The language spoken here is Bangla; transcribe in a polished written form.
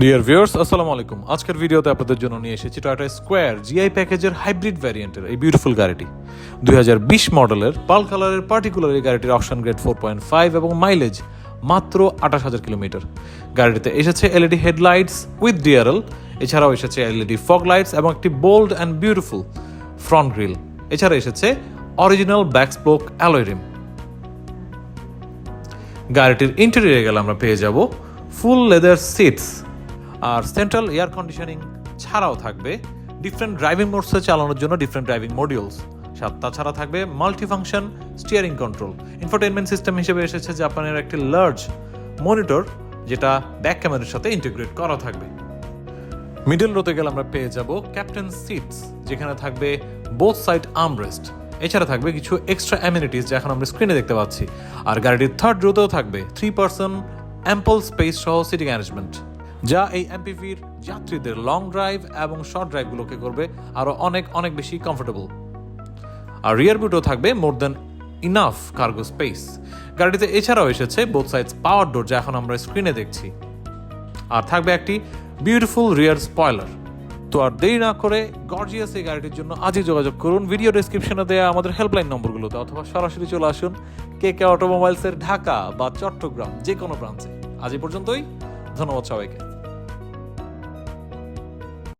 ডিয়ার ভিউয়ার্স, আসসালামু আলাইকুম। আজকের ভিডিওতে আপনাদের জন্য নিয়ে এসেছি টয়োটা স্কোয়ার জিআই প্যাকেজের হাইব্রিড ভ্যারিয়েন্টের এই বিউটিফুল গাড়িটি 2020 মডেলের পাল কালারের পার্টিকুলার এই গাড়িটির অপশন গ্রেড 4.5 এবং মাইলেজ মাত্র 28,000 কিলোমিটার। গাড়িতে এসেছে এলইডি হেডলাইটস উইথ ডিআরএল, এছাড়াও এসেছে এলইডি ফগ লাইটস এবং একটি bold and beautiful front grille. এছাড়া এসেছে অরিজিনাল ব্যাকস্পোক অ্যালয় রিম। গাড়িটির ইন্টেরিয়রে গেলে আমরা পেয়ে যাব ফুল লেদার সিটস আর সেন্ট্রাল এয়ার কন্ডিশনিং ছাড়াও থাকবে ডিফারেন্ট ড্রাইভিং মোডসে চালানোর জন্য ডিফারেন্ট ড্রাইভিং মডিউলস। তাছাড়া থাকবে multifunction steering control. Infotainment system হিসেবে এসেছে জাপানের একটি লার্জ মনিটর, যেটা ব্যাক ক্যামেরার সাথে ইন্টিগ্রেট করা থাকবে। মিডল রোতে গেলে আমরা পেয়ে যাব ক্যাপ্টেন সিটস, যেখানে থাকবে বোথ সাইড আর্মরেস্ট। এছাড়া থাকবে কিছু এক্সট্রা অ্যামিনিটিস যা এখন আমরা স্ক্রিনে দেখতে পাচ্ছি। আর গাড়িটির থার্ড রোতেও থাকবে 3 পারসন অ্যাম্পল স্পেস সহ সিটিং অ্যারেঞ্জমেন্ট, যা এই এমপিভির যাত্রীদের লং ড্রাইভ এবং শর্ট ড্রাইভগুলোকে করবে আরও অনেক বেশি কমফোর্টেবল। আর রিয়ার ভিউতেও থাকবে more than enough cargo space. গাড়িতে এছাড়াও এসেছে বোথ সাইডস পাওয়ার ডোর, যা এখন আমরা স্ক্রিনে দেখছি। আর থাকবে একটি বিউটিফুল রিয়ার স্পয়লার। তো আর দেরি না করে গর্জিয়াস এই গাড়িটির জন্য আজই যোগাযোগ করুন ভিডিও ডেসক্রিপশনে দেওয়া আমাদের হেল্পলাইন নম্বরগুলোতে, অথবা সরাসরি চলে আসুন কে অটোমোবাইলসের ঢাকা বা চট্টগ্রাম যে কোনো ব্রাঞ্চে। আজ এই পর্যন্তই, ধন্যবাদ সবাইকে।